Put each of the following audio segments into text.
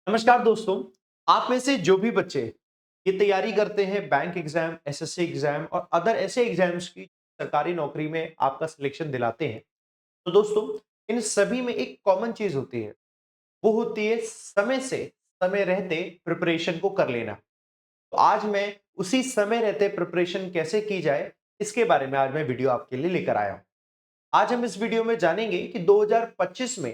नमस्कार दोस्तों। आप में से जो भी बच्चे ये तैयारी करते हैं बैंक एग्जाम, एसएससी एग्जाम और अदर ऐसे एग्जाम्स की सरकारी नौकरी में आपका सिलेक्शन दिलाते हैं, तो दोस्तों इन सभी में एक कॉमन चीज होती है। वो होती है समय रहते प्रिपरेशन को कर लेना। तो आज मैं उसी समय रहते प्रिपरेशन कैसे की जाए, इसके बारे में आज मैं वीडियो आपके लिए लेकर आया हूं। आज हम इस वीडियो में जानेंगे कि 2025 में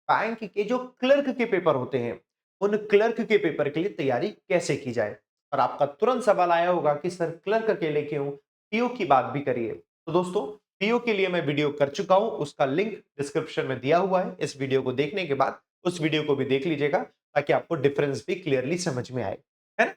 बैंक के जो क्लर्क के पेपर होते हैं, उन क्लर्क के पेपर के लिए तैयारी कैसे की जाए। और आपका तुरंत सवाल आया होगा कि सर क्लर्क के लिए क्यों, पीओ की बात भी करिए। तो दोस्तों पीओ के लिए मैं वीडियो कर चुका हूं, उसका लिंक डिस्क्रिप्शन में दिया हुआ है। इस वीडियो को देखने के बाद उस वीडियो को भी देख लीजिएगा ताकि आपको डिफरेंस भी क्लियरली समझ में आए, है ना।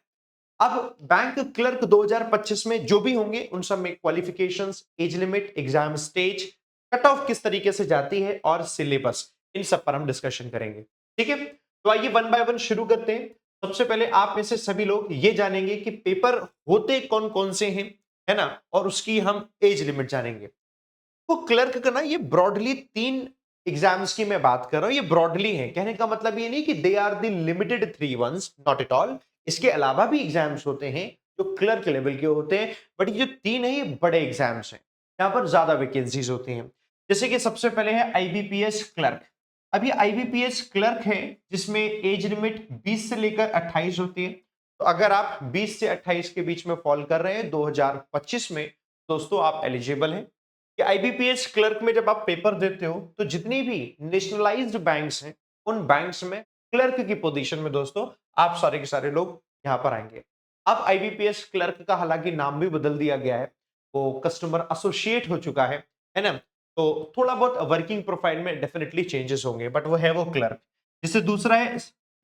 अब बैंक क्लर्क 2025 में जो भी होंगे उन सब में qualifications, age limit, exam stage, cut off किस तरीके से जाती है और सिलेबस, इन सब पर हम डिस्कशन करेंगे। ठीक है, तो आइए वन बाय वन शुरू करते हैं। सबसे पहले आप में से सभी लोग ये जानेंगे कि पेपर होते कौन कौन से हैं, है ना, और उसकी हम एज लिमिट जानेंगे। तो क्लर्क का ना ये ब्रॉडली तीन एग्जाम्स की मैं बात कर रहा हूं। ये ब्रॉडली है, कहने का मतलब ये नहीं कि they are the limited three ones, not at all. इसके अलावा भी एग्जाम्स होते हैं जो क्लर्क लेवल के होते हैं, बट ये जो तीन है ये बड़े एग्जाम्स हैं, यहां पर ज्यादा वैकेंसीज होती हैं। जैसे कि सबसे पहले है आईबीपीएस क्लर्क। अब ये आईबीपीएस क्लर्क है जिसमें एज लिमिट 20 से लेकर 28 होती है। तो अगर आप 20 से 28 के बीच में फॉल कर रहे हैं 2025 में, दोस्तों आप एलिजिबल हैं कि आईबीपीएस क्लर्क में जब आप पेपर देते हो तो जितनी भी नेशनलाइज्ड बैंक्स हैं उन बैंक्स में क्लर्क की पोजीशन में दोस्तों आप सारे के सारे लोग यहां पर आएंगे। अब आईबीपीएस क्लर्क का हालांकि नाम भी बदल दिया गया है, वो कस्टमर एसोसिएट हो चुका है ना। तो थोड़ा बहुत वर्किंग प्रोफाइल में डेफिनेटली चेंजेस होंगे, बट वो है वो क्लर्क। जिससे दूसरा है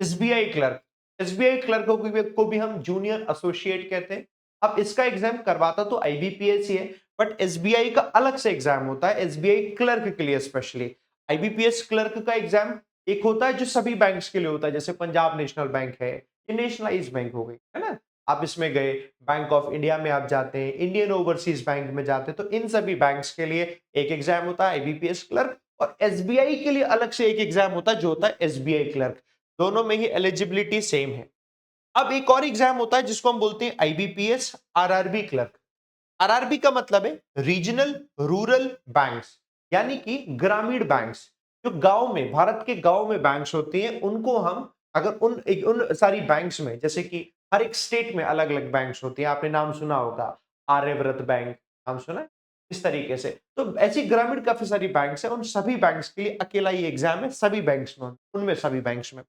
एसबीआई क्लर्क। एसबीआई क्लर्क को भी हम जूनियर एसोसिएट कहते हैं। अब इसका एग्जाम करवाता तो आईबीपीएस ही है, बट एसबीआई का अलग से एग्जाम होता है एसबीआई क्लर्क के लिए स्पेशली। आईबीपीएस क्लर्क का एग्जाम एक होता है जो सभी बैंक्स के लिए होता है, जैसे पंजाब नेशनल बैंक है, ये नेशनलाइज बैंक हो गई, है ना। आप इसमें गए, बैंक ऑफ इंडिया में आप जाते हैं, इंडियन ओवरसीज बैंक में जाते हैं, तो इन सभी बैंक्स के लिए एक एग्जाम होता है आईबीपीएस क्लर्क, और एसबीआई के लिए अलग से एक एग्जाम होता है जो होता है एसबीआई क्लर्क। दोनों में ही एलिजिबिलिटी सेम है। अब एक और एग्जाम होता है जिसको हम बोलते हैं आईबीपीएस आरआरबी क्लर्क। आरआरबी का मतलब है रीजनल रूरल बैंक्स, यानी कि ग्रामीण बैंक्स। जो गांव में, भारत के गांव में बैंक्स होती हैं, उनको हम अगर उन सारी बैंक्स में, जैसे कि हर एक स्टेट में अलग अलग बैंक्स होती हैं, आपने नाम सुना होगा आर्यव्रत बैंक, नाम सुना है इस तरीके से। तो ऐसी ग्रामीण काफी सारी बैंक्स हैं, उन सभी बैंक्स के लिए अकेला ही एग्जाम है, सभी बैंक्स में, उनमें सभी बैंक्स में।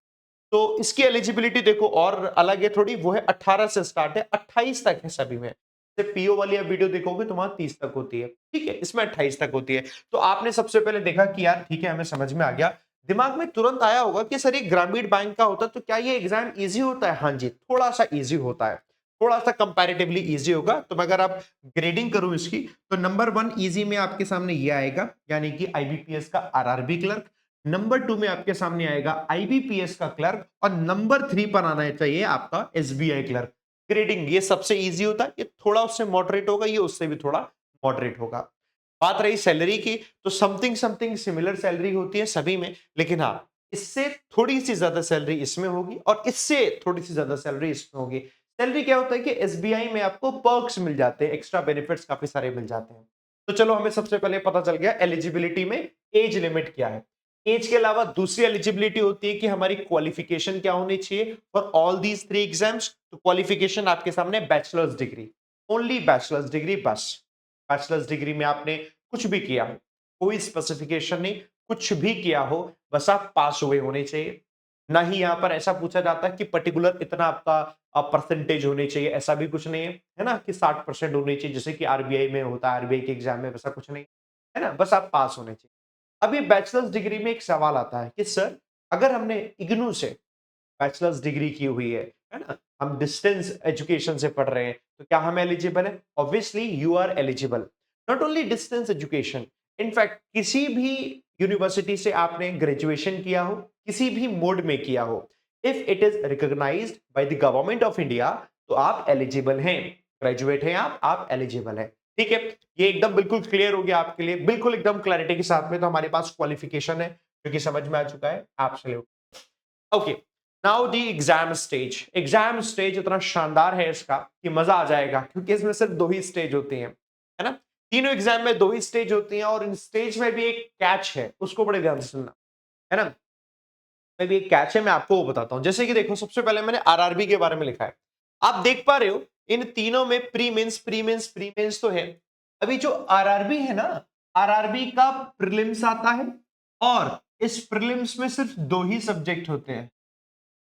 तो इसकी एलिजिबिलिटी देखो और अलग है थोड़ी, वो है 18 से स्टार्ट है, 28 तक है सभी में। पीओ वाली आप वीडियो देखोगे तो वहां 30 तक होती है, ठीक है, इसमें 28 तक होती है। तो आपने सबसे पहले देखा कि यार ठीक है, हमें समझ में आ गया। दिमाग में तुरंत आया होगा कि सर ये ग्रामीण बैंक का होता तो क्या ये एग्जाम इजी होता है? हाँ जी, थोड़ा सा इजी होता है, थोड़ा सा कंपैरेटिवली इजी होगा। तो अगर आप ग्रेडिंग करूं इसकी, तो नंबर 1 इजी में आपके सामने ये आएगा, यानी कि आईबीपीएस का आरआरबी क्लर्क। नंबर 2 में आपके सामने आएगा आईबीपीएस का क्लर्क, और नंबर 3 पर आना चाहिए आपका एसबीआई क्लर्क। ग्रेडिंग ये सबसे इजी होता है, ये थोड़ा उससे मॉडरेट होगा, ये उससे भी थोड़ा मॉडरेट होगा। बात रही सैलरी की, तो समथिंग समथिंग सिमिलर सैलरी होती है सभी में, लेकिन हाँ इससे थोड़ी सी ज्यादा सैलरी इसमें होगी और इससे थोड़ी सी ज्यादा सैलरी इसमें होगी। सैलरी क्या होता है कि एसबीआई में आपको पर्क्स मिल जाते हैं, एक्स्ट्रा बेनिफिट्स काफी सारे मिल जाते हैं। तो चलो हमें सबसे पहले पता चल गया एलिजिबिलिटी में एज लिमिट क्या है। एज के अलावा दूसरी एलिजिबिलिटी होती है कि हमारी क्वालिफिकेशन क्या होनी चाहिए for all these three exams. तो क्वालिफिकेशन आपके सामने bachelors degree, only bachelors degree, बस बैचलर्स डिग्री में आपने कुछ भी किया हो, कोई स्पेसिफिकेशन नहीं, कुछ भी किया हो, बस आप पास हुए होने चाहिए। ना ही यहां पर ऐसा पूछा जाता है कि पर्टिकुलर इतना आपका परसेंटेज होने चाहिए, ऐसा भी कुछ नहीं है ना, कि 60% होनी चाहिए जैसे कि आरबीआई में होता है, आरबीआई के एग्जाम में वैसा कुछ नहीं है ना, बस आप पास होने चाहिए। अब ये बैचलर्स डिग्री में एक सवाल आता है कि सर अगर हमने इग्नू से बैचलर्स डिग्री की हुई है ना, हम डिस्टेंस एजुकेशन से पढ़ रहे हैं, तो क्या हम एलिजिबल है? Obviously you are eligible. Not only distance education, in fact किसी भी यूनिवर्सिटी से आपने ग्रेजुएशन किया हो, किसी भी मोड में किया हो, if it is recognised by the government of India, तो आप एलिजिबल हैं। ग्रेजुएट हैं आप एलिजिबल हैं। ठीक है, ये एकदम बिल्कुल क्लियर हो गया आपके लिए, बिल्कुल एकदम क्लैरिटी के साथ में। तो हमारे पास क्वालिफिकेशन है जो कि समझ में आ चुका है, absolute. Okay, now the exam stage इतना शानदार है इसका कि मजा आ जाएगा, क्योंकि इसमें सिर्फ 2 ही स्टेज होती हैं, है ना। तीनों एग्जाम में 2 ही स्टेज होती हैं, और इन स्टेज में भी एक कैच है, उसको बड़े ध्यान से सुनना, है ना। में भी एक कैच है, मैं आपको वो बताता हूं। जैसे कि देखो, सबसे पहले मैंने आरआरबी के बारे में लिखा है, आप देख पा रहे हो इन तीनों में प्री मेंस तो है। अभी जो आरआरबी है ना, आरआरबी का प्रीलिम्स आता है, और इस प्रीलिम्स में सिर्फ 2 ही सब्जेक्ट होते हैं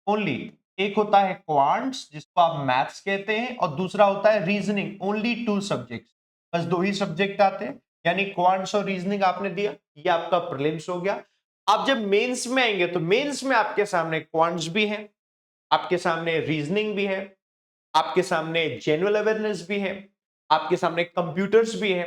ओनली। एक होता है क्वांट्स, जिसको आप मैथ्स कहते हैं, और दूसरा होता है रीजनिंग। ओनली 2 सब्जेक्ट, बस 2 ही सब्जेक्ट आते हैं, यानी क्वांट्स और रीजनिंग आपने दिया, ये आपका प्रीलिम्स हो गया। आप जब मेंस में आएंगे तो मेंस में आपके सामने क्वांट्स भी है, आपके सामने रीजनिंग भी है, आपके सामने जनरल अवेयरनेस भी है, आपके सामने कंप्यूटर्स भी है,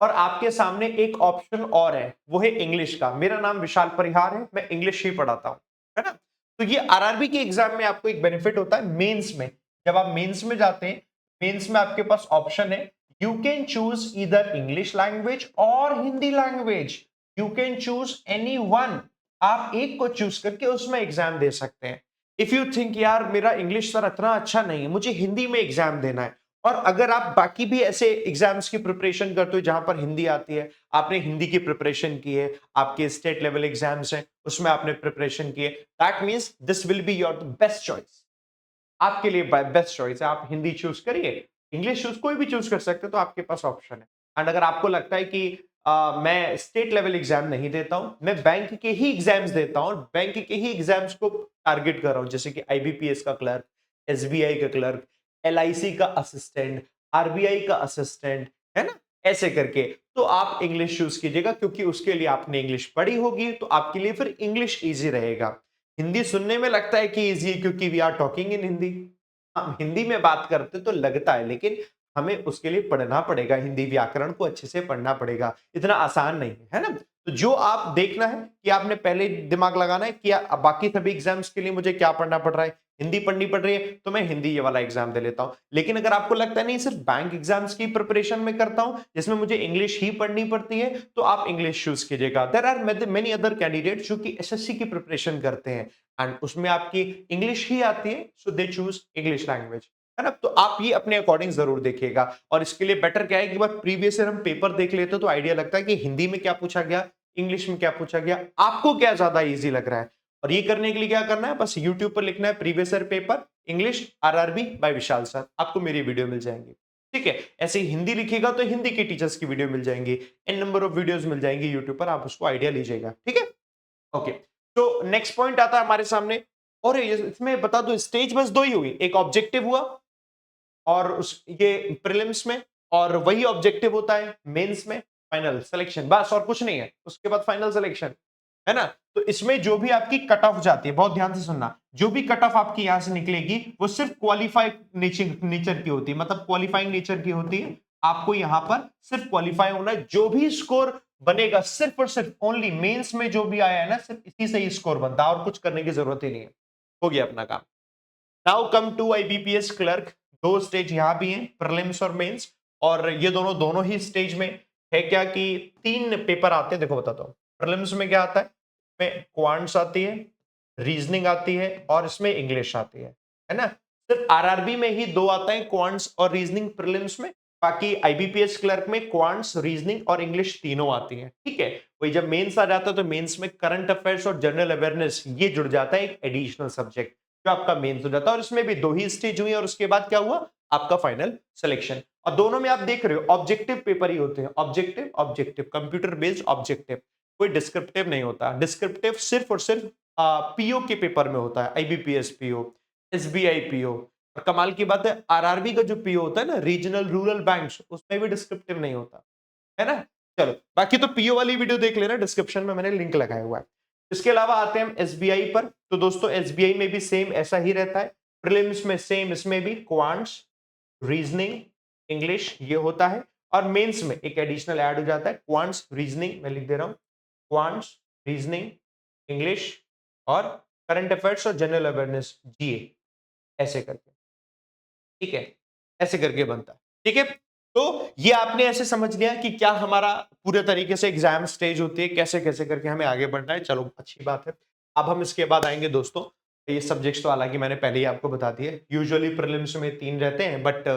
और आपके सामने एक ऑप्शन और है, वो है इंग्लिश का। मेरा नाम विशाल परिहार है, मैं इंग्लिश ही पढ़ाता हूं, है ना। तो ये आरआरबी के एग्जाम में आपको एक बेनिफिट होता है मेंस में। जब आप मेंस में जाते हैं, मेंस में आपके पास ऑप्शन है, you can choose either English language और Hindi language, you can choose any one. आप एक को चूज करके उसमें एग्जाम दे सकते हैं। इफ यू थिंक यार मेरा इंग्लिश सर इतना अच्छा नहीं है, मुझे हिंदी में एग्जाम देना है, और अगर आप बाकी भी ऐसे एग्जाम्स की प्रिपरेशन करते हो जहां पर हिंदी आती है, आपने हिंदी की प्रिपरेशन की है, आपके स्टेट लेवल एग्जाम्स हैं उसमें आपने प्रिपरेशन की है, that means this will be your best choice. आपके लिए बेस्ट चॉइस है, आप हिंदी चूज करिए, इंग्लिश चूज, कोई भी चूज कर सकते हो, तो आपके पास ऑप्शन है। एंड अगर आपको लगता है कि मैं स्टेट लेवल एग्जाम नहीं देता हूं, मैं बैंक के ही एग्जाम्स देता हूं, बैंक के ही एग्जाम्स को टारगेट कर रहा हूं, जैसे कि आईबीपीएस का क्लर्क, एसबीआई का क्लर्क, एलआईसी का असिस्टेंट, आरबीआई का असिस्टेंट, है ना, ऐसे करके, तो आप इंग्लिश चूज कीजिएगा, क्योंकि उसके लिए आपने इंग्लिश पढ़ी होगी, तो आपके लिए फिर इंग्लिश इजी रहेगा। हिंदी सुनने में लगता है कि इजी है, क्योंकि we are talking in Hindi, हम हिंदी में बात करते तो लगता है, लेकिन हमें उसके लिए पढ़ना पड़ेगा, हिंदी व्याकरण को अच्छे से पढ़ना पड़ेगा, इतना आसान नहीं है ना। तो जो आप देखना है कि आपने पहले दिमाग लगाना है कि बाकी सभी एग्जाम्स के लिए मुझे क्या पढ़ना पड़ रहा है, हिंदी पढ़नी पड़ रही है तो मैं हिंदी ये वाला एग्जाम दे लेता हूं। लेकिन अगर आपको लगता है नहीं सिर्फ बैंक एग्जाम्स की प्रिपरेशन में करता हूं जिसमें मुझे इंग्लिश ही पढ़नी पड़ती है, तो आप इंग्लिश चूज कीजिएगा। There are many other candidates जो कि एसएससी की प्रिपरेशन करते हैं, एंड उसमें आपकी इंग्लिश ही आती है, सो दे चूज इंग्लिश लैंग्वेज, है ना। तो आप ये अपने अकॉर्डिंग जरूर देखिएगा, और इसके लिए बेटर क्या है कि बार प्रीवियस ईयर हम पेपर देख लेते हो तो आइडिया लगता है कि हिंदी में क्या पूछा गया, इंग्लिश में क्या पूछा गया, आपको क्या ज्यादा इजी लग रहा है। और ये करने के लिए क्या करना है, बस यूट्यूब पर लिखना है previous year paper English RRB by Vishal sir, आपको मेरी वीडियो मिल जाएंगी। ठीक है, ऐसे ही हिंदी लिखिएगा तो हिंदी के टीचर्स की वीडियो मिल जाएंगी, एन नंबर ऑफ वीडियोस मिल जाएंगी यूट्यूब पर, आप उसको आइडिया लीजिएगा। ठीक है, ओके। तो नेक्स्ट पॉइंट आता है हमारे सामने, और इसमें बता दो स्टेज बस 2 ही हुई, एक ऑब्जेक्टिव हुआ और उस ये प्रीलिम्स में, और वही ऑब्जेक्टिव होता है मेंस में, फाइनल सिलेक्शन, बस और कुछ नहीं है, उसके बाद फाइनल सिलेक्शन, है ना। तो इसमें जो भी आपकी कट ऑफ जाती है, बहुत ध्यान से सुनना, जो भी कट ऑफ आपकी यहां से निकलेगी वो सिर्फ क्वालिफाइड नेचर की होती है, मतलब क्वालिफाइंग नेचर की होती है। आपको यहां पर सिर्फ क्वालिफाई होना है, जो भी स्कोर बनेगा सिर्फ और सिर्फ ओनली मेंस में जो भी आया है ना, सिर्फ इसी से ही स्कोर बनता है, और कुछ करने की जरूरत ही नहीं है, हो गया अपना काम। Now come to IBPS clerk, 2 stage यहां भी हैं, प्रीलिम्स और मेंस, और ये दोनों ही स्टेज में है क्या कि 3 पेपर आते हैं। देखो बताता हूं, प्रीलिम्स में क्या आता है, में क्वांट्स आती है, रीजनिंग आती है, और इसमें इंग्लिश आती है ना। सिर्फ आरआरबी में ही 2 आता है, क्वांट्स और रीजनिंग प्रीलिम्स में, बाकी आईबीपीएस क्लर्क में क्वांट्स, रीजनिंग और इंग्लिश तीनों आती हैं। ठीक है, वही जब मेंस आ जाता है तो मेंस में करंट अफेयर्स और जनरल अवेयरनेस ये जुड़ जाता है, एक एडिशनल सब्जेक्ट जो आपका मेंस हो जाता है, और इसमें भी 2 ही स्टेज हुई, और उसके बाद क्या हुआ, आपका फाइनल सिलेक्शन। और दोनों में आप देख रहे हो ऑब्जेक्टिव पेपर ही होते हैं, objective objective computer based objective, कोई डिस्क्रिप्टिव नहीं होता। डिस्क्रिप्टिव सिर्फ और सिर्फ पीओ के पेपर में होता है, आईबीपीएस पीओ, एसबीआई पीओ। और कमाल की बात है, आरआरबी का जो पीओ होता है ना, रीजनल रूरल बैंक्स, उसमें भी डिस्क्रिप्टिव नहीं होता, है ना। चलो, बाकी तो पीओ वाली वीडियो देख लेना, डिस्क्रिप्शन में मैंने लिंक लगाया हुआ है। इसके अलावा आते हैं हम एसबीआई पर, तो दोस्तों एसबीआई में भी सेम ऐसा ही रहता है, प्रीलिम्स में सेम, इसमें भी क्वांट्स, रीजनिंग, इंग्लिश ये होता है, और मेंस में एक एडिशनल ऐड हो जाता है, क्वांट्स रीजनिंग, मैं लिख दे रहा हूं, क्वांट्स रीजनिंग इंग्लिश, और करंट अफेयर्स और जनरल अवेयरनेस जीए, ऐसे करके। ठीक है, ऐसे करके बनता है। ठीक है, तो ये आपने ऐसे समझ लिया कि क्या हमारा पूरे तरीके से एग्जाम स्टेज होती है, कैसे कैसे करके हमें आगे बढ़ना है। चलो अच्छी बात है। अब हम इसके बाद आएंगे दोस्तों ये सब्जेक्ट्स तो हालांकि मैंने पहले ही आपको बता दिए, यूजुअली प्रीलिम्स में 3 रहते हैं, बट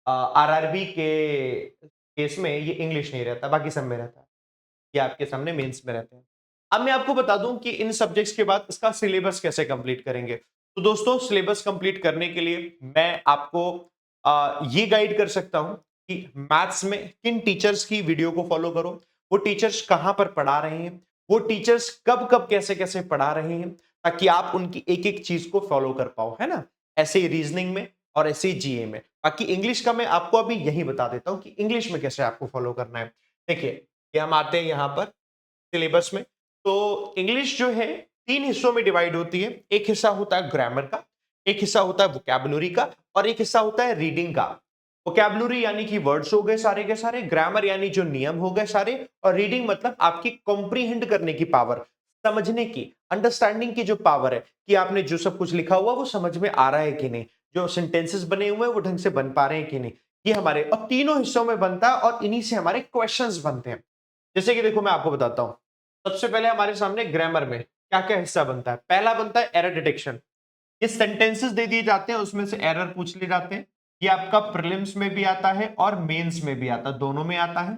आरआरबी के केस में ये इंग्लिश नहीं रहता, बाकी सब में रहता है। ये आपके सामने मेंस में रहते हैं। अब मैं आपको बता दूं कि इन सब्जेक्ट्स के बाद इसका सिलेबस कैसे कंप्लीट करेंगे। तो दोस्तों, सिलेबस कंप्लीट करने के लिए मैं आपको ये गाइड कर सकता हूं कि मैथ्स में किन टीचर्स की वीडियो को फॉलो करो, वो टीचर्स कहां पर पढ़ा रहे हैं, वो टीचर्स कब कब कैसे कैसे पढ़ा रहे हैं, ताकि आप उनकी एक एक चीज को फॉलो कर पाओ, है ना। ऐसे ही रीजनिंग में और ऐसे ही जीए में। बाकी इंग्लिश का मैं आपको अभी यही बता देता हूं कि इंग्लिश में कैसे आपको फॉलो करना है। देखिए, ये हम आते हैं यहाँ पर सिलेबस में। तो इंग्लिश जो है 3 हिस्सों में डिवाइड होती है। एक हिस्सा होता है ग्रामर का, एक हिस्सा होता है वोकैबुलरी का, और एक हिस्सा होता है रीडिंग का। वोकैबुलरी यानी कि वर्ड्स हो गए सारे के सारे, ग्रामर यानी जो नियम हो गए सारे, और रीडिंग मतलब आपकी कॉम्प्रीहेंड करने की पावर, समझने की, अंडरस्टैंडिंग की जो पावर है कि आपने जो सब कुछ लिखा हुआ वो समझ में आ रहा है कि नहीं, जो सेंटेंसेस बने हुए हैं वो ढंग से बन पा रहे हैं कि नहीं। ये हमारे और तीनों हिस्सों में बनता है, और इन्हीं से हमारे क्वेश्चंस बनते हैं। जैसे कि देखो, मैं आपको बताता हूं। सबसे पहले हमारे सामने ग्रामर में क्या क्या हिस्सा बनता है। पहला बनता है एरर डिटेक्शन। ये सेंटेंसेस दे दिए जाते हैं, उसमें से एरर पूछ लिए जाते हैं। ये आपका प्रीलिम्स में भी आता है और मेंस में भी आता है, दोनों में आता है।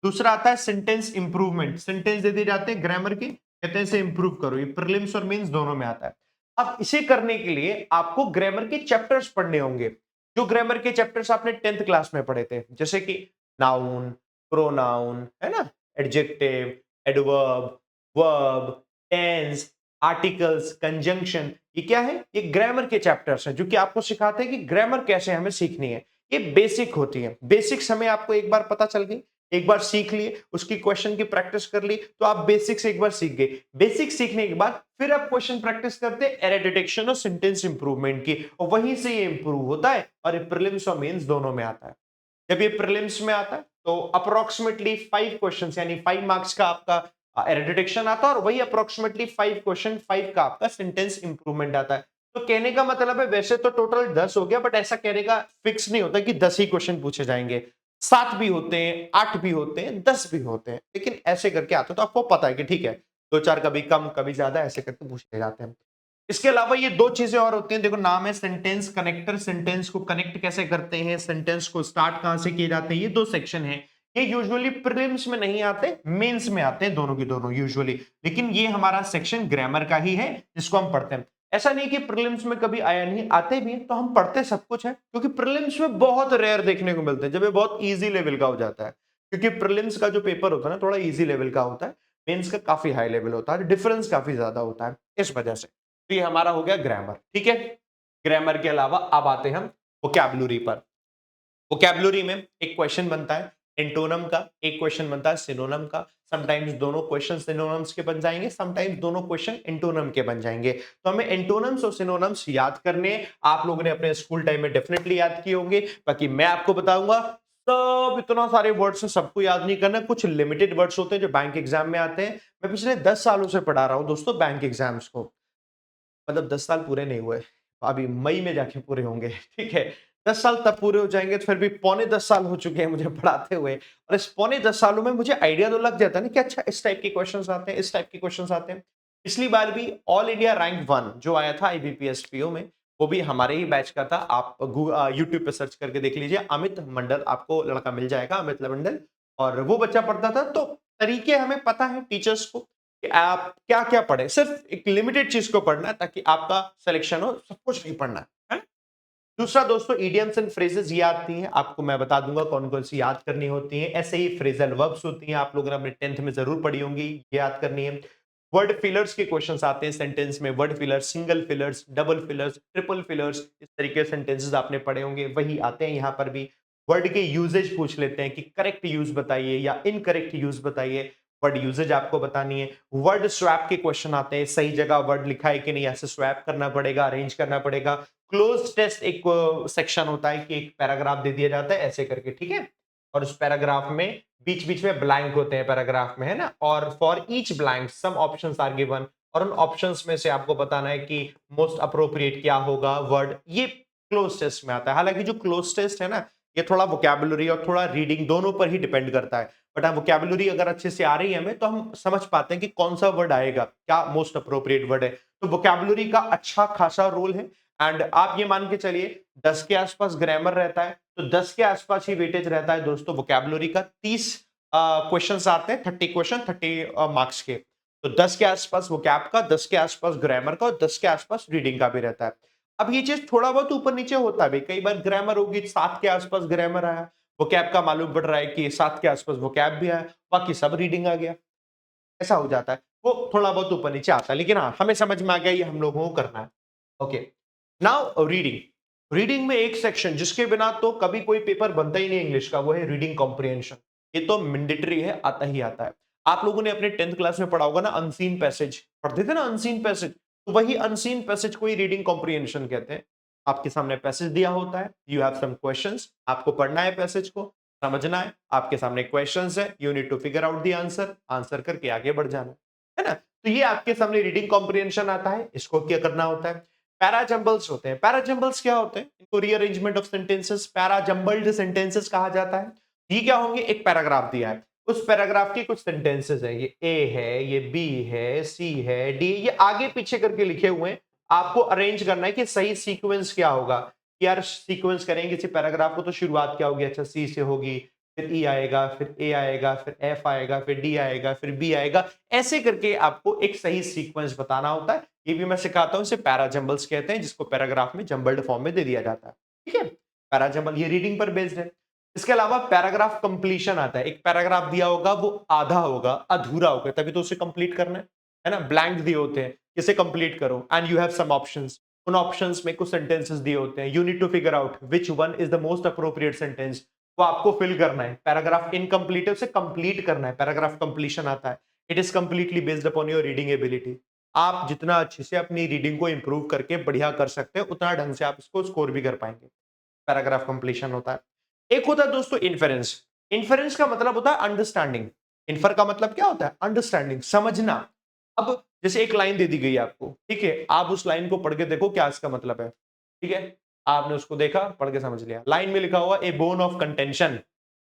दूसरा आता है सेंटेंस इंप्रूवमेंट। सेंटेंस दे दिए जाते हैं ग्रामर के, कहते हैं इसे इंप्रूव करो। ये प्रीलिम्स और मेंस दोनों में आता है। अब इसे करने के लिए आपको ग्रामर के चैप्टर्स पढ़ने होंगे, जो ग्रामर के चैप्टर्स आपने 10th क्लास में पढ़े थे, जैसे कि नाउन, प्रोनाउन, है ना, adjective, adverb, verb, tense, articles, conjunction. ये क्या है? ये ग्रामर के चैप्टर्स हैं, जो कि आपको सिखाते हैं कि ग्रामर कैसे हमें सीखनी है। ये बेसिक होती है। बेसिक्स हमें आपको एक बार पता चल गई, एक बार सीख लिए, उसकी क्वेश्चन की प्रैक्टिस कर ली, तो आप बेसिक्स एक बार सीख गए। बेसिक सीखने के बाद फिर आप क्वेश्चन प्रैक्टिस करते हैं एरर डिटेक्शन और सेंटेंस इंप्रूवमेंट की, और वहीं से ये इंप्रूव होता है, और ये प्रीलिम्स और मेंस दोनों में आता है। जब ये प्रीलिम्स में आता है तो अप्रोक्सीमेटली 5 क्वेश्चंस, यानी 5 मार्क्स का आपका एरर डिटेक्शन आता है, और वही अप्रोक्सीमेटली 5 क्वेश्चन 5 का आपका सेंटेंस इंप्रूवमेंट आता है। तो कहने का मतलब है, वैसे तो टोटल 10 हो गया, बट ऐसा कहने का फिक्स नहीं होता कि 10 ही क्वेश्चन पूछे जाएंगे। 7 भी होते हैं, 8 भी होते हैं, 10 भी होते हैं, लेकिन ऐसे करके आते हैं, तो आपको पता है कि ठीक है, 2-4 कभी कम कभी ज्यादा ऐसे करके पूछे जाते हैं। इसके अलावा ये 2 चीजें और होती हैं। देखो, नाम है सेंटेंस कनेक्टर। सेंटेंस को कनेक्ट कैसे करते हैं, सेंटेंस को स्टार्ट कहां से किए जाते हैं, ये 2 सेक्शन है। ये यूजुअली प्रीलिम्स में नहीं आते, मेंस में आते हैं, दोनों की दोनों यूजुअली। लेकिन ये हमारा सेक्शन ग्रामर का ही है, जिसको हम पढ़ते हैं। ऐसा नहीं कि प्रीलिम्स में कभी आया नहीं, आते भी हैं, तो हम पढ़ते सब कुछ है, क्योंकि प्रीलिम्स में बहुत रेयर देखने को मिलते हैं, जब ये बहुत इजी लेवल का हो जाता है। क्योंकि प्रीलिम्स का जो पेपर होता है ना, थोड़ा इजी लेवल का होता है, मेंस का काफी हाई लेवल होता है, डिफरेंस काफी ज्यादा होता है, इस वजह से। तो ये हमारा हो गया ग्रामर, ठीक है। ग्रामर के अलावा अब आते हैं हम वोकैबुलरी पर। वोकैबुलरी में एक क्वेश्चन बनता है एंटोनम का, एक क्वेश्चन बनता है सिनोनम का। समटाइम्स दोनों क्वेश्चन सिनोनम्स के बन जाएंगे, समटाइम्स दोनों क्वेश्चन एंटोनम के बन जाएंगे। तो हमें एंटोनम्स और सिनोनम्स याद करने हैं। आप लोगों ने अपने स्कूल टाइम में डेफिनेटली याद किए होंगे, बाकी मैं आपको बताऊंगा। सब इतना सारे वर्ड्स हैं, सबको याद नहीं करना। कुछ लिमिटेड वर्ड्स होते हैं जो बैंक एग्जाम में आते हैं। मैं पिछले 10 सालों से पढ़ा रहा हूं दोस्तों बैंक एग्जाम्स को, मतलब 10 साल पूरे नहीं हुए, अभी मई में जाके पूरे होंगे, ठीक है। 10 साल तब पूरे हो जाएंगे, तो फिर भी पौने 10 साल हो चुके हैं मुझे पढ़ाते हुए, और इस पौने 10 सालों में मुझे आइडिया तो लग जाता है ना कि अच्छा इस टाइप के क्वेश्चंस आते हैं, इस टाइप के क्वेश्चंस आते हैं। पिछली बार भी ऑल इंडिया रैंक 1 जो आया था आईबीपीएस पीओ में, वो भी हमारे ही बैच का था। आप यूट्यूब पे सर्च करके देख लीजिए, अमित मंडल, आपको लड़का मिल जाएगा, अमित मंडल, और वो बच्चा पढ़ता था। तो तरीके हमें पता है टीचर्स को कि आप क्या क्या पढ़े, सिर्फ एक लिमिटेड चीज को पढ़ना है ताकि आपका सिलेक्शन हो, सब कुछ नहीं पढ़ना है। दूसरा दोस्तों, इडियम्स एंड फ्रेजेस ये आती हैं, आपको मैं बता दूंगा कौन कौन सी याद करनी होती हैं। ऐसे ही फ्रेजल वर्ब्स होती हैं, आप लोगों ने अपने 10th में जरूर पढ़ी होंगी, ये याद करनी है। वर्ड फिलर्स के क्वेश्चंस आते हैं सेंटेंस में, word fillers, single fillers, double fillers, triple fillers, इस तरीके के सेंटेंसेस आपने पढ़े होंगे, वही आते हैं यहाँ पर भी। वर्ड के यूजेज पूछ लेते हैं कि करेक्ट यूज बताइए या इनकरेक्ट यूज बताइए, वर्ड यूजेज आपको बतानी है। वर्ड स्वैप के क्वेश्चन आते हैं, सही जगह वर्ड लिखा है कि नहीं, ऐसे स्वैप करना पड़ेगा, अरेंज करना पड़ेगा। क्लोज टेस्ट एक सेक्शन होता है कि एक पैराग्राफ दे दिया जाता है ऐसे करके, ठीक है, और उस पैराग्राफ में बीच बीच में ब्लैंक होते हैं पैराग्राफ में, है ना, और for each blank some options are given, और उन ऑप्शंस में से आपको बताना है कि मोस्ट अप्रोप्रिएट क्या होगा वर्ड। ये क्लोज टेस्ट में आता है। हालांकि जो क्लोज टेस्ट है ना, ये थोड़ा वोकैबुलरी और थोड़ा रीडिंग दोनों पर ही डिपेंड करता है। बट हाँ, वोकैबुलरी अगर अच्छे से आ रही है हमें तो हम समझ पाते हैं कि कौन सा वर्ड आएगा, क्या मोस्ट अप्रोप्रिएट वर्ड है। तो वोकैबुलरी का अच्छा खासा रोल है। एंड आप ये मान के चलिए 10 के आसपास ग्रामर रहता है, तो 10 के आसपास ही वेटेज रहता है दोस्तों वोकैबुलरी का। 30 क्वेश्चंस आते हैं, 30 क्वेश्चन 30 मार्क्स के। तो 10 के आसपास वोकैब का, 10 के आसपास ग्रामर का और 10 के आसपास रीडिंग का भी रहता है। अब ये चीज थोड़ा बहुत ऊपर नीचे होता है, कई बार ग्रामर होगी 7 के आसपास ग्रामर आया, वोकैब का मालूम पड़ रहा है कि 7 के आसपास वोकैब भी आया, बाकी सब रीडिंग आ गया। ऐसा हो जाता है, वो थोड़ा बहुत ऊपर नीचे आता है, लेकिन हाँ हमें समझ में आ गया ये हम लोगों को करना है। Okay, now reading. रीडिंग में एक सेक्शन जिसके बिना तो कभी कोई पेपर बनता ही नहीं इंग्लिश का, वो है रीडिंग कॉम्प्रिहेंशन। ये तो मैंडेटरी है, आता ही आता है। आप लोगों ने अपने 10th क्लास में पढ़ा होगा ना, अनसीन पैसेज पढ़ते थे ना, अनसीन पैसेज। तो वही अनसीन पैसेज को ही रीडिंग कॉम्प्रिहेंशन कहते हैं। आपके सामने पैसेज दिया होता है, यू हैव सम क्वेश्चंस, आपको पढ़ना है पैसेज को, समझना है, आपके सामने क्वेश्चंस है, you need to figure out the answer, answer करके आगे बढ़ जाना है ना। तो ये आपके सामने रीडिंग कॉम्प्रिहेंशन आता है, इसको क्या करना होता है। पैराजंबल्स होते हैं। पैराजंबल्स क्या होते हैं, इनको रीअरेंजमेंट ऑफ सेंटेंसेस, पैराजंबल्ड सेंटेंसेस कहा जाता है। ये क्या होंगे, एक पैराग्राफ दिया है, उस पैराग्राफ के कुछ सेंटेंसेस हैं, ये ए है, ये बी है, सी है, डी, ये आगे पीछे करके लिखे हुए हैं। आपको अरेंज करना है कि सही सीक्वेंस क्या होगा। यार सीक्वेंस करेंगे किसी पैराग्राफ को तो शुरुआत क्या होगी, अच्छा सी से होगी, फिर ई आएगा, फिर ए आएगा, फिर एफ आएगा, फिर डी आएगा, फिर बी आएगा। ऐसे करके आपको एक सही सीक्वेंस बताना होता है। ये भी मैं सिखाता हूं, इसे पैराजंबल्स कहते हैं, जिसको पैराग्राफ में जंबल्ड फॉर्म में दे दिया जाता है। ठीक है, पैराजंबल ये रीडिंग पर बेस्ड है। इसके अलावा पैराग्राफ कंप्लीशन आता है। एक पैराग्राफ दिया होगा, वो आधा होगा, अधूरा होगा, तभी तो उसे कंप्लीट करना है ना। ब्लैंक दिए होते हैं, इसे कंप्लीट करो and you have some options. उन ऑप्शंस में कुछ सेंटेंसेस दिए होते हैं, you need to figure out which one is the most appropriate sentence, वो आपको फिल करना है। पैराग्राफ इनकम्प्लीट है, उसे कंप्लीट करना है, पैराग्राफ कंप्लीशन आता है। It is completely based upon your reading ability. आप जितना अच्छे से अपनी रीडिंग को इंप्रूव करके बढ़िया कर सकते हैं, उतना ढंग से आप इसको स्कोर भी कर पाएंगे। पैराग्राफ कंप्लीशन होता है। एक होता है दोस्तों इन्फेरेंस। इन्फेरेंस का मतलब होता है अंडरस्टैंडिंग। इन्फर का मतलब क्या होता है, अंडरस्टैंडिंग, समझना। अब जैसे एक लाइन दे दी गई आपको, ठीक है, आप उस लाइन को पढ़ के देखो क्या इसका मतलब है। ठीक है, आपने उसको देखा, पढ़ के समझ लिया। लाइन में लिखा हुआ ए बोन ऑफ कंटेंशन,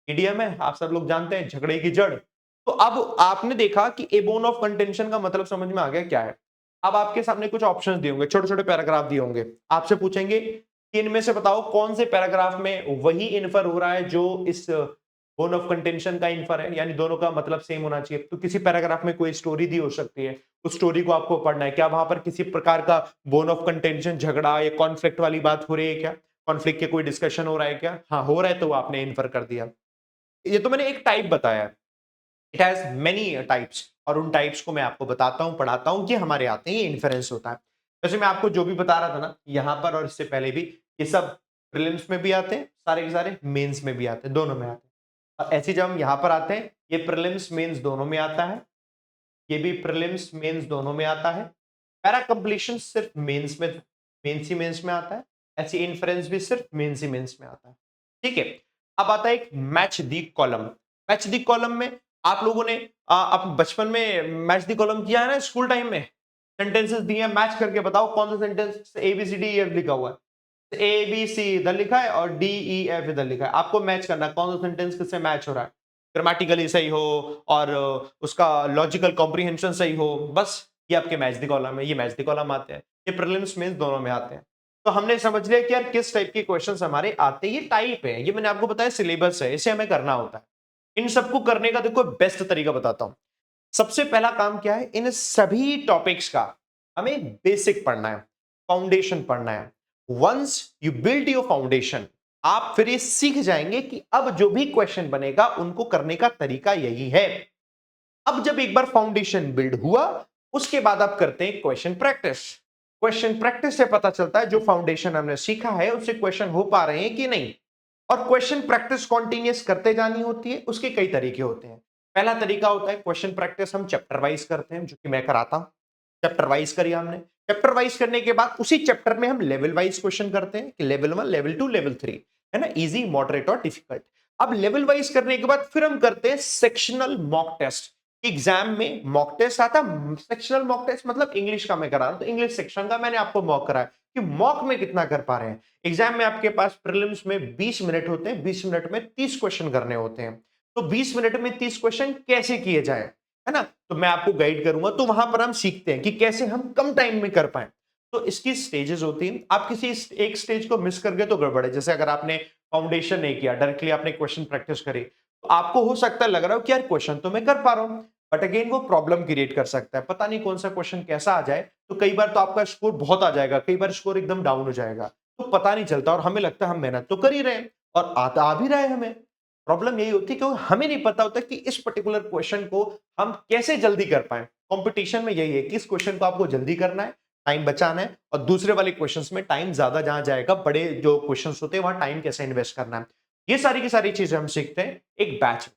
इडियम है, आप सब लोग जानते हैं, झगड़े की जड़। तो अब आपने देखा कि ए बोन ऑफ कंटेंशन का मतलब समझ में आ गया क्या है। अब आपके सामने कुछ ऑप्शंस दिए होंगे, छोटे छोटे पैराग्राफ दिए होंगे, आपसे पूछेंगे कि इनमें से बताओ कौन से पैराग्राफ में वही इन्फर हो रहा है जो इस बोन ऑफ कंटेंशन का इन्फर है, यानी दोनों का मतलब सेम होना चाहिए। तो किसी पैराग्राफ में कोई स्टोरी दी हो सकती है, उस स्टोरी को आपको पढ़ना है, क्या वहां पर किसी प्रकार का बोन ऑफ कंटेंशन, झगड़ा या कॉन्फ्लिक्ट वाली बात हो रही है क्या, कॉन्फ्लिक्ट के कोई डिस्कशन हो रहा है क्या, हाँ हो रहा है, तो आपने इन्फर कर दिया। ये तो मैंने एक टाइप बताया है, इट हैज मेनी टाइप्स, और उन टाइप्स को मैं आपको बताता हूं, पढ़ाता हूं कि हमारे आते हैं, ये इन्फेरेंस होता है। वैसे मैं आपको जो भी बता रहा था ना यहां पर और इससे पहले भी, ये सब प्रीलिम्स में भी आते हैं, सारे के सारे मेंस में भी आते हैं, दोनों में आते हैं। और ऐसे जब हम यहां पर आते हैं, ये प्रीलिम्स मेंस दोनों में आता है, ये भी प्रीलिम्स मेंस दोनों में आता है। पैरा कंप्लीशन सिर्फ मेंस में, मेंस ही मेंस में आता है। ऐसी इन्फ्रेंस भी सिर्फ मेंस ही मेंस में आता है। ठीक है, अब आता है एक match the column. Match the column में आप लोगों ने अब बचपन में मैच दी कॉलम किया है ना, स्कूल टाइम में सेंटेंसेस दिए हैं, मैच करके बताओ कौन सा sentence A B C D F लिखा हुआ है, ए बी सी इधर लिखा है और डी ई एफ इधर लिखा है, आपको मैच करना है कौन सा सेंटेंस किससे मैच हो रहा है, ग्रामेटिकली सही हो और उसका लॉजिकल कॉम्प्रिहेंशन सही हो, बस ये आपके मैच दी कॉलम है। ये मैच दी कॉलम आते हैं, ये प्रीलिम्स मेंस दोनों में आते हैं। तो हमने समझ लिया कि यार किस टाइप के क्वेश्चंस हमारे आते हैं, ये टाइप है, ये मैंने आपको बताया सिलेबस है, इसे हमें करना होता है। इन सबको करने का देखो बेस्ट तरीका बताता हूं। सबसे पहला काम क्या है, इन सभी टॉपिक्स का हमें बेसिक पढ़ना है, फाउंडेशन पढ़ना है। Once you build your foundation, आप फिर ये सीख जाएंगे कि अब जो भी क्वेश्चन बनेगा उनको करने का तरीका यही है। अब जब एक बार फाउंडेशन बिल्ड हुआ, उसके बाद आप करते हैं क्वेश्चन प्रैक्टिस। क्वेश्चन प्रैक्टिस से पता चलता है जो फाउंडेशन हमने सीखा है उससे क्वेश्चन हो पा रहे हैं कि नहीं। और क्वेश्चन प्रैक्टिस कॉन्टिन्यूस करते जानी होती है, उसके कई तरीके होते हैं। पहला तरीका होता है क्वेश्चन प्रैक्टिस हम चैप्टर वाइज करते हैं, जो कि मैं कराता हूं। चैप्टर वाइज करिए हमने, चैप्टर वाइज करने के बाद उसी चैप्टर में हम लेवल वाइज क्वेश्चन करते हैं कि लेवल 1, लेवल 2, लेवल 3, है ना, इजी, मॉडरेट और डिफिकल्ट। अब लेवल वाइज करने के बाद फिर हम करते हैं सेक्शनल मॉक टेस्ट। एग्जाम में मॉक टेस्ट आता, सेक्शनल मॉक टेस्ट मतलब इंग्लिश का मैं करा रहा हूं, तो इंग्लिश सेक्शन का मैंने आपको मॉक कराया कि मॉक में कितना कर पा रहे हैं। एग्जाम में आपके पास प्रीलिम्स में 20 मिनट होते हैं, 20 मिनट में 30 क्वेश्चन करने होते हैं, तो 20 मिनट में 30 क्वेश्चन कैसे किए जाए, है ना, तो मैं आपको गाइड करूंगा। तो वहां पर हम सीखते हैं कि कैसे हम कम टाइम में कर पाए। तो इसकी स्टेजेस होती हैं, आप किसी एक स्टेज को मिस कर गए तो गड़बड़ है। जैसे अगर आपने फाउंडेशन नहीं किया, डायरेक्टली आपने क्वेश्चन प्रैक्टिस करी, तो आपको हो सकता है लग रहा हो कि यार क्वेश्चन तो मैं कर पा रहा हूं, बट अगेन वो प्रॉब्लम क्रिएट कर सकता है, पता नहीं कौन सा क्वेश्चन कैसा आ जाए। तो कई बार तो आपका स्कोर बहुत आ जाएगा, कई बार स्कोर एकदम डाउन हो जाएगा, तो पता नहीं चलता और हमें लगता है हम मेहनत तो कर ही रहे हैं और आता आ भी रहा है हमें। प्रॉब्लम यही होती है क्योंकि हमें नहीं पता होता कि इस पर्टिकुलर क्वेश्चन को हम कैसे जल्दी कर पाए। कंपटीशन में यही है कि इस क्वेश्चन को आपको जल्दी करना है, टाइम बचाना है, और दूसरे वाले क्वेश्चंस में टाइम ज्यादा जहां जाएगा, बड़े जो क्वेश्चंस होते हैं वहां टाइम कैसे इन्वेस्ट करना है। ये सारी की सारी चीजें हम सीखते हैं एक बैच में।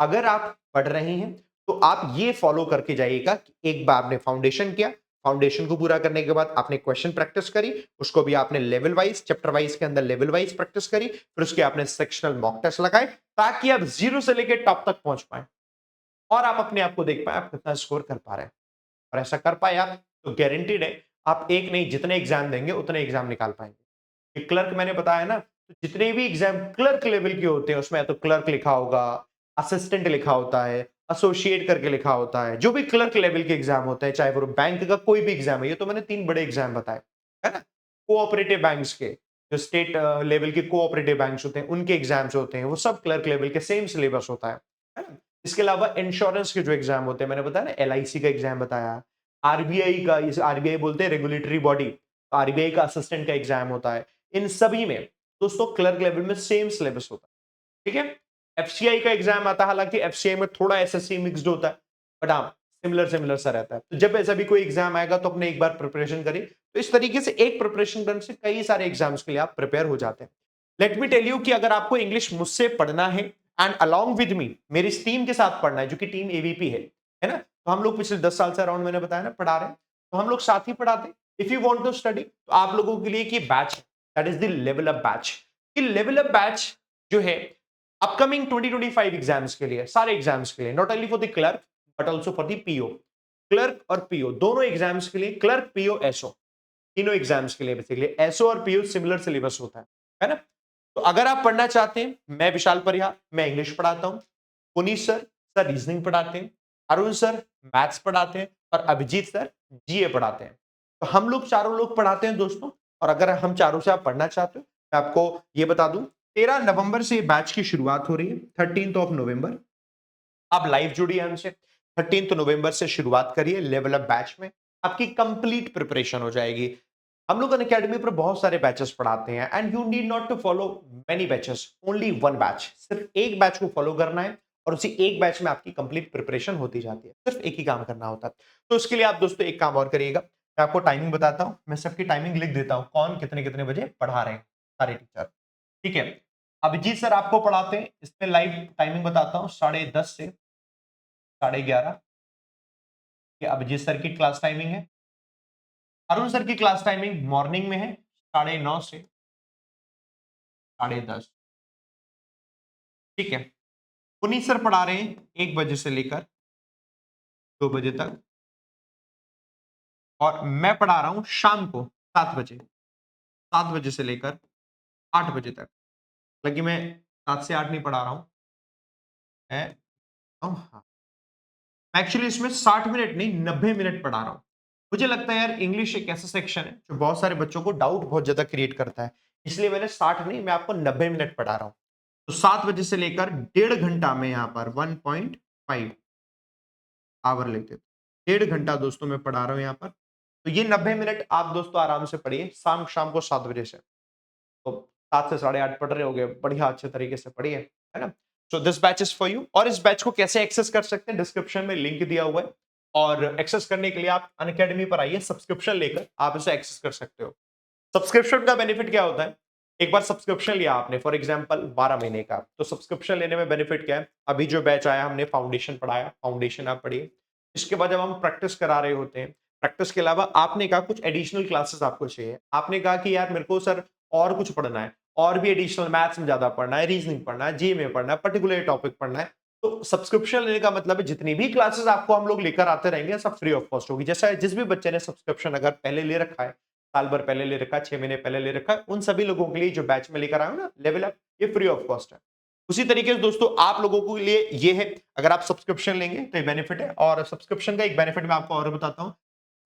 अगर आप पढ़ रहे हैं तो आप ये फॉलो करके जाइएगा कि एक बार आपने फाउंडेशन किया, फाउंडेशन को पूरा करने के बाद आपने क्वेश्चन प्रैक्टिस करी, उसको भी आपने लेवल वाइज, चैप्टर वाइज के अंदर लेवल वाइज प्रैक्टिस करी, फिर उसके आपने सेक्शनल मॉक टेस्ट लगाए, ताकि आप जीरो से लेकर टॉप तक पहुंच पाए और आप अपने आप को देख पाए आप कितना स्कोर कर पा रहे हैं। और ऐसा कर पाए आप तो गारंटीड है आप एक नहीं जितने एग्जाम देंगे उतने एग्जाम निकाल पाएंगे। क्लर्क मैंने बताया ना, तो जितने भी एग्जाम क्लर्क लेवल के होते हैं उसमें तो क्लर्क लिखा होगा, असिस्टेंट लिखा होता है, एसोसिएट करके लिखा होता है, जो भी क्लर्क लेवल के एग्जाम होते हैं, चाहे वो बैंक का कोई भी एग्जाम है। ये तो मैंने 3 बड़े एग्जाम बताए, है ना। कोऑपरेटिव बैंक्स के, जो स्टेट लेवल के कोऑपरेटिव बैंक्स होते हैं उनके एग्जाम्स होते हैं, वो सब क्लर्क लेवल के सेम सिलेबस होता है ना। इसके अलावा इंश्योरेंस के जो एग्जाम होते हैं, मैंने बताया ना, एलआईसी का एग्जाम बताया, आरबीआई का, इस आरबीआई बोलते हैं रेगुलेटरी बॉडी, आरबीआई का असिस्टेंट का एग्जाम होता है। इन सभी में दोस्तों क्लर्क लेवल में सेम सिलेबस होता है, ठीक है। एफसीआई का एग्जाम आता है, हालांकि एफसीआई में थोड़ा एसएससी मिक्स्ड होता है, बट हाँ सिमिलर सिमिलर सा रहता है। तो जब ऐसा भी कोई एग्जाम आएगा तो अपने एक बार प्रिपरेशन करिए। तो इस तरीके से एक प्रिपरेशन करने से कई सारे एग्जाम्स के लिए आप प्रिपेयर हो जाते हैं। लेट मी टेल यू कि अगर आपको इंग्लिश मुझसे पढ़ना है एंड अलोंग विद मी, मेरी इस टीम के साथ पढ़ना है, जो कि टीम एवीपी है ना, तो हम लोग पिछले 10 साल से अराउंड, मैंने बताया ना, पढ़ा रहे हैं, तो हम लोग साथ ही पढ़ाते हैं। If you want to study, तो आप लोगों के लिए कि batch, that is the level up batch. कि लेवल अप बैच जो है अपकमिंग 2025 एग्जाम्स के लिए, सारे एग्जाम्स के लिए, not only for the clerk but also for the PO. Clerk और पीओ दोनों एग्जाम्स के लिए, क्लर्क पीओ एसओ तीनों एग्जाम्स के लिए बेसिकली एसओ और पीओ सिमिलर सिलेबस होता है ना। तो अगर आप पढ़ना चाहते हैं, मैं विशाल परिहार, मैं इंग्लिश पढ़ाता हूं, पुनीत सर सर रीजनिंग पढ़ाते हैं, अरुण सर मैथ्स पढ़ाते हैं, और अभिजीत सर जीए पढ़ाते हैं। तो हम लोग चारों लोग पढ़ाते हैं दोस्तों। और अगर हम चारों से आप पढ़ना चाहते हो, मैं आपको ये बता दूं, 13 नवंबर से बैच की शुरुआत हो रही है, 13 नवंबर। आप लाइव जुड़िए हमसे, 13 नवंबर से शुरुआत करिए लेवल अप बैच में, आपकी कंप्लीट प्रिपरेशन हो जाएगी। हम लोग अकेडमी पर बहुत सारे बैचेस पढ़ाते हैं and you need not to follow many batches, only one batch, सिर्फ एक बैच को फॉलो करना है और उसी एक बैच में आपकी कंप्लीट प्रिपरेशन होती जाती है। सिर्फ एक ही काम करना होता है। तो उसके लिए आप दोस्तों एक काम और करिएगा, मैं आपको टाइमिंग बताता हूं, मैं सबकी टाइमिंग लिख देता हूं, कौन कितने कितने बजे पढ़ा रहे हैं, सारे टीचर, ठीक है। अभिजीत सर आपको पढ़ाते हैं, इसमें लाइव टाइमिंग बताता हूँ, 10:30 से 11:30, ये अभिजीत सर की क्लास टाइमिंग है। अरुण सर की क्लास टाइमिंग मॉर्निंग में है, 9:30 से 10:30, ठीक है। पुनीत सर पढ़ा रहे हैं 1 बजे से लेकर 2 बजे तक, और मैं पढ़ा रहा हूं शाम को 7 बजे, 7 बजे से लेकर 8 बजे तक। हालांकि मैं 7 से 8 नहीं पढ़ा रहा हूं, मैं हाँ, एक्चुअली इसमें 60 मिनट नहीं 90 मिनट पढ़ा रहा हूं। मुझे लगता है यार इंग्लिश एक ऐसा सेक्शन है जो बहुत सारे बच्चों को डाउट बहुत ज्यादा क्रिएट करता है, इसलिए मैंने 60 नहीं, मैं आपको 90 मिनट पढ़ा रहा हूं। तो 7 बजे से लेकर 1.5 घंटा में यहाँ पर 1.5 आवर लेते थे, 1.5 घंटा दोस्तों मैं पढ़ा रहा हूँ यहाँ पर। तो ये 90 मिनट आप दोस्तों आराम से पढ़िए, शाम शाम को 7 बजे से। तो 7 से 8:30 पढ़ रहे होगे, बढ़िया अच्छे तरीके से पढ़िए, है ना। So this batch is for you. और इस बैच को कैसे एक्सेस कर सकते हैं, डिस्क्रिप्शन में लिंक दिया हुआ है, और एक्सेस करने के लिए आप अनअकैडमी पर आइए, सब्सक्रिप्शन लेकर आप इसे एक्सेस कर सकते हो। सब्सक्रिप्शन का बेनिफिट क्या होता है, एक बार सब्सक्रिप्शन लिया आपने, फॉर एग्जांपल 12 महीने का, तो सब्सक्रिप्शन लेने में बेनिफिट क्या है, अभी जो बैच आया हमने फाउंडेशन पढ़ाया, फाउंडेशन आप पढ़िए। इसके बाद जब हम प्रैक्टिस करा रहे होते हैं, प्रैक्टिस के अलावा आपने कहा कुछ एडिशनल क्लासेस आपको चाहिए, आपने कहा कि यार मेरे को सर और कुछ पढ़ना है, और भी एडिशनल मैथ्स में ज्यादा पढ़ना है, रीजनिंग पढ़ना है, जी में पढ़ना है, पर्टिकुलर टॉपिक पढ़ना है, तो सब्सक्रिप्शन लेने का मतलब है जितनी भी क्लासेस आपको हम लोग लेकर आते रहेंगे सब फ्री ऑफ कॉस्ट होगी। जैसा जिस भी बच्चे ने सब्सक्रिप्शन अगर पहले ले रखा है, साल भर पहले ले रखा है, 6 महीने पहले ले रखा है, उन सभी लोगों के लिए जो बैच में लेकर आए हो ना लेवल अप, ये फ्री ऑफ कॉस्ट है। उसी तरीके से दोस्तों आप लोगों के लिए ये है, अगर आप सब्सक्रिप्शन लेंगे तो ये बेनिफिट है। और सब्सक्रिप्शन का एक बेनिफिट मैं आपको और बताता हूँ,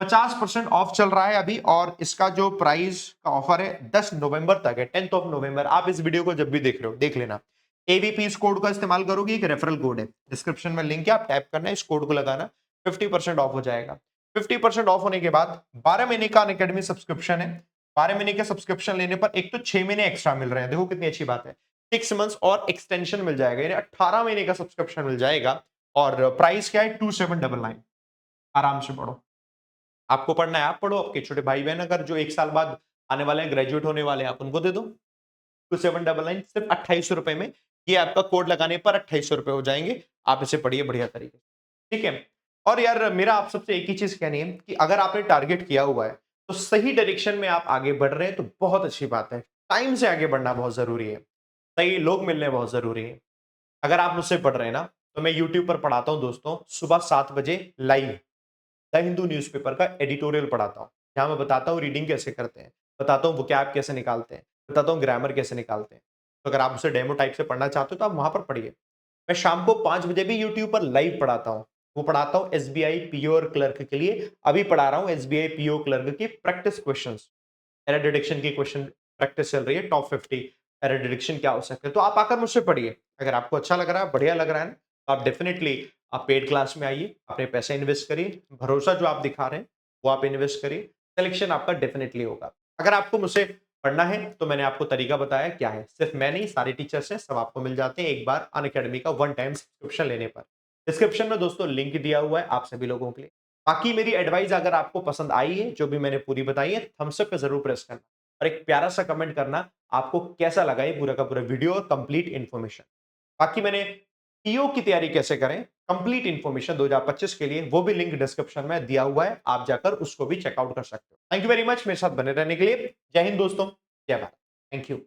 50% ऑफ चल रहा है अभी, और इसका जो प्राइस का ऑफर है 10 नवंबर तक है, 10th ऑफ नवंबर। आप इस वीडियो को जब भी देख रहे हो देख लेना, एबीपी इस कोड का इस्तेमाल करोगे, एक रेफरल कोड है, डिस्क्रिप्शन में लिंक है, आप टैप करना है, इस कोड को लगाना, 50% ऑफ हो जाएगा। 50% ऑफ होने के बाद 12 महीने का अनअकैडमी सब्सक्रिप्शन है। 12 महीने के सब्सक्रिप्शन लेने पर एक तो 6 महीने एक्स्ट्रा मिल रहे हैं, देखो कितनी अच्छी बात है। 6 मंथ्स और एक्सटेंशन मिल जाएगा, यानी 18 महीने का सब्सक्रिप्शन मिल जाएगा। और प्राइस क्या है, 2799। आराम से पढ़ो, आपको पढ़ना है आप पढ़ो, आपके छोटे भाई बहन अगर जो 1 साल बाद आने वाले हैं, ग्रेजुएट होने वाले हैं, आप उनको दे दो। 2799 सिर्फ 2800 रुपए में, ये आपका कोड लगाने पर 2800 रुपए हो जाएंगे। आप इसे पढ़िए बढ़िया तरीके से, ठीक है। और यार मेरा आप सबसे एक ही चीज कहनी है कि अगर आपने टारगेट किया हुआ है तो सही डायरेक्शन में आप आगे बढ़ रहे हैं तो बहुत अच्छी बात है। टाइम से आगे बढ़ना बहुत जरूरी है, सही लोग मिलने बहुत जरूरी है। अगर आप मुझसे पढ़ रहे हैं ना, तो मैं यूट्यूब पर पढ़ाता हूं दोस्तों, सुबह 7 बजे लाइव द हिंदू न्यूज़पेपर का एडिटोरियल पढ़ाता हूँ, जहाँ मैं बताता हूँ रीडिंग कैसे करते हैं, बताता हूँ वोकैब कैसे निकालते हैं, बताता हूँ ग्रामर कैसे निकालते हैं। तो अगर आप उसे डेमो टाइप से पढ़ना चाहते हो तो आप वहां पर पढ़िए। मैं शाम को 5 बजे भी यूट्यूब पर लाइव पढ़ाता हूँ, वो पढ़ाता हूँ एसबीआई पीओ और क्लर्क के लिए। अभी पढ़ा रहा हूँ एसबीआई पीओ क्लर्क की प्रैक्टिस क्वेश्चंस, एरर डिटेक्शन की क्वेश्चन प्रैक्टिस चल रही है, टॉप 50 एरर डिटेक्शन क्या हो सकते हैं। तो आप आकर मुझसे पढ़िए, अगर आपको अच्छा लग रहा है, बढ़िया लग रहा है ना, तो आप डेफिनेटली आप पेड क्लास में आइए, अपने पैसे इन्वेस्ट करिए, भरोसा जो आप दिखा रहे हैं वो आप इन्वेस्ट करिए, सिलेक्शन आपका डेफिनेटली होगा। अगर आपको मुझसे पढ़ना है तो मैंने आपको तरीका बताया क्या है, सिर्फ मैं नहीं सारे टीचर्स हैं, सब आपको मिल जाते हैं एक बार अनअकैडमी का वन टाइम सब्सक्रिप्शन लेने पर। डिस्क्रिप्शन में दोस्तों लिंक दिया हुआ है आप सभी लोगों के लिए। बाकी मेरी एडवाइस अगर आपको पसंद आई है, जो भी मैंने पूरी बताई है, थम्स अप पे जरूर प्रेस करना और एक प्यारा सा कमेंट करना, आपको कैसा लगा ये पूरा का पूरा वीडियो और कंप्लीट इन्फॉर्मेशन। बाकी मैंने पीओ की तैयारी कैसे करें, कंप्लीट इन्फॉर्मेशन 2025 के लिए, वो भी लिंक डिस्क्रिप्शन में दिया हुआ है, आप जाकर उसको भी चेकआउट कर सकते हो। थैंक यू वेरी मच मेरे साथ बने रहने के लिए। जय हिंद दोस्तों, जय भारत, थैंक यू।